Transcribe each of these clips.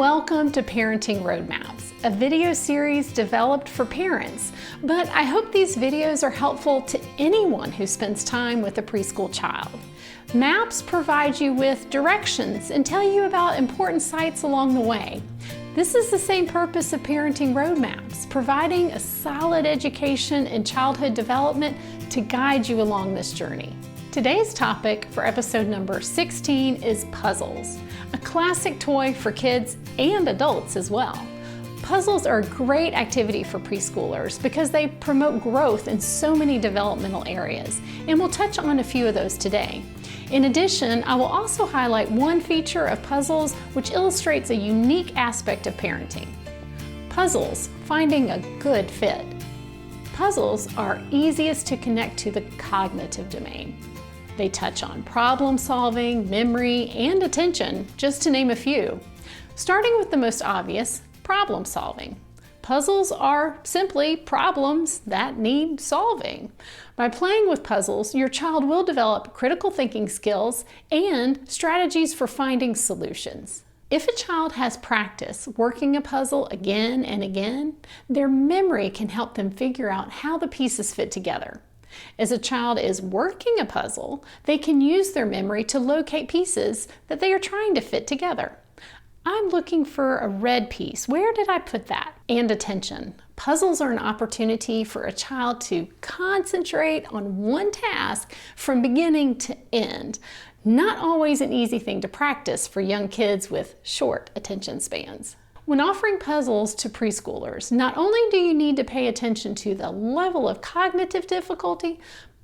Welcome to Parenting Roadmaps, a video series developed for parents, but I hope these videos are helpful to anyone who spends time with a preschool child. Maps provide you with directions and tell you about important sites along the way. This is the same purpose of Parenting Roadmaps, providing a solid education in childhood development to guide you along this journey. Today's topic for episode number 16 is puzzles, a classic toy for kids and adults as well. Puzzles are a great activity for preschoolers because they promote growth in so many developmental areas, and we'll touch on a few of those today. In addition, I will also highlight one feature of puzzles which illustrates a unique aspect of parenting. Puzzles, finding a good fit. Puzzles are easiest to connect to the cognitive domain. They touch on problem solving, memory, and attention, just to name a few. Starting with the most obvious, problem solving. Puzzles are simply problems that need solving. By playing with puzzles, your child will develop critical thinking skills and strategies for finding solutions. If a child has practice working a puzzle again and again, their memory can help them figure out how the pieces fit together. As a child is working a puzzle, they can use their memory to locate pieces that they are trying to fit together. I'm looking for a red piece. Where did I put that? And attention. Puzzles are an opportunity for a child to concentrate on one task from beginning to end. Not always an easy thing to practice for young kids with short attention spans. When offering puzzles to preschoolers, not only do you need to pay attention to the level of cognitive difficulty,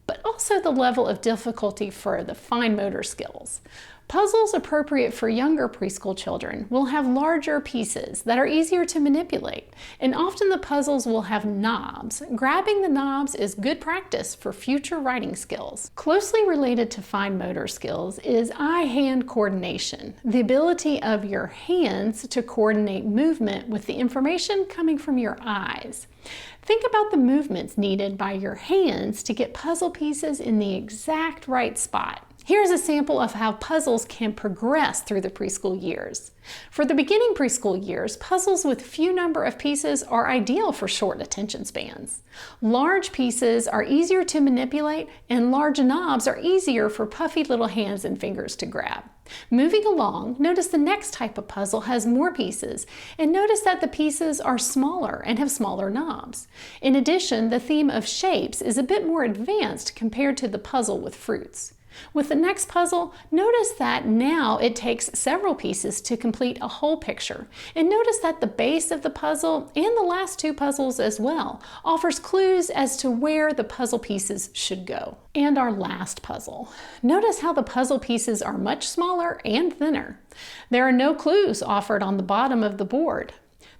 but also the level of difficulty for the fine motor skills. Puzzles appropriate for younger preschool children will have larger pieces that are easier to manipulate, and often the puzzles will have knobs. Grabbing the knobs is good practice for future writing skills. Closely related to fine motor skills is eye-hand coordination, the ability of your hands to coordinate movement with the information coming from your eyes. Think about the movements needed by your hands to get puzzle pieces in the exact right spot. Here's a sample of how puzzles can progress through the preschool years. For the beginning preschool years, puzzles with few number of pieces are ideal for short attention spans. Large pieces are easier to manipulate, and large knobs are easier for puffy little hands and fingers to grab. Moving along, notice the next type of puzzle has more pieces, and notice that the pieces are smaller and have smaller knobs. In addition, the theme of shapes is a bit more advanced compared to the puzzle with fruits. With the next puzzle, notice that now it takes several pieces to complete a whole picture. And notice that the base of the puzzle, and the last two puzzles as well, offers clues as to where the puzzle pieces should go. And our last puzzle. Notice how the puzzle pieces are much smaller and thinner. There are no clues offered on the bottom of the board.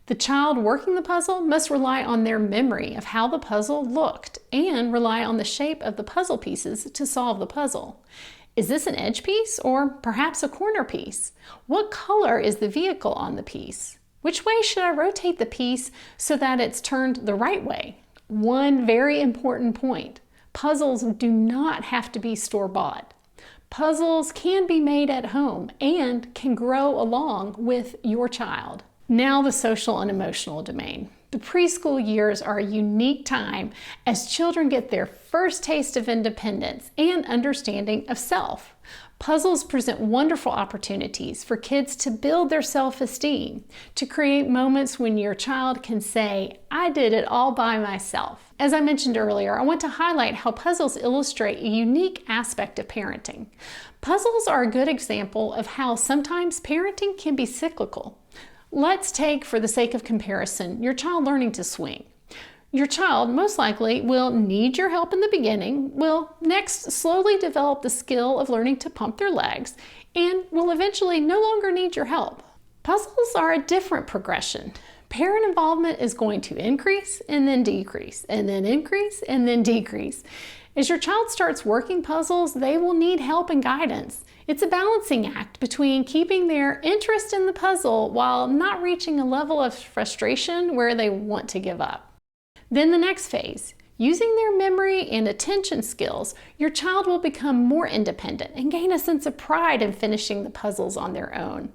The child working the puzzle must rely on their memory of how the puzzle looked and rely on the shape of the puzzle pieces to solve the puzzle. Is this an edge piece or perhaps a corner piece? What color is the vehicle on the piece? Which way should I rotate the piece so that it's turned the right way? One very important point: puzzles do not have to be store-bought. Puzzles can be made at home and can grow along with your child. Now the social and emotional domain. The preschool years are a unique time as children get their first taste of independence and understanding of self. Puzzles present wonderful opportunities for kids to build their self-esteem, to create moments when your child can say, "I did it all by myself." As I mentioned earlier, I want to highlight how puzzles illustrate a unique aspect of parenting. Puzzles are a good example of how sometimes parenting can be cyclical. Let's take, for the sake of comparison, your child learning to swing. Your child most likely will need your help in the beginning, will next slowly develop the skill of learning to pump their legs, and will eventually no longer need your help. Puzzles are a different progression. Parent involvement is going to increase and then decrease, and then increase and then decrease. As your child starts working puzzles, they will need help and guidance. It's a balancing act between keeping their interest in the puzzle while not reaching a level of frustration where they want to give up. Then the next phase. Using their memory and attention skills, your child will become more independent and gain a sense of pride in finishing the puzzles on their own.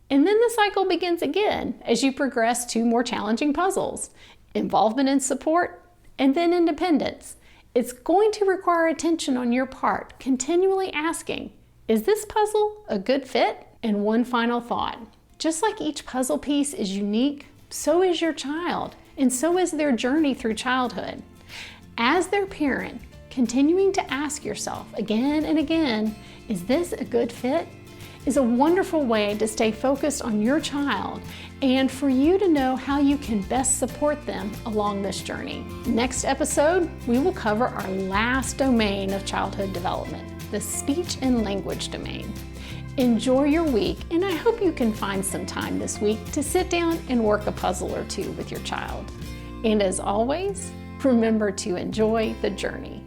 And then the cycle begins again as you progress to more challenging puzzles, involvement and support, and then independence. It's going to require attention on your part, continually asking, is this puzzle a good fit? And one final thought, just like each puzzle piece is unique, so is your child, and so is their journey through childhood. As their parent, continuing to ask yourself again and again, is this a good fit? Is a wonderful way to stay focused on your child and for you to know how you can best support them along this journey. Next episode, we will cover our last domain of childhood development, the speech and language domain. Enjoy your week, and I hope you can find some time this week to sit down and work a puzzle or two with your child. And as always, remember to enjoy the journey.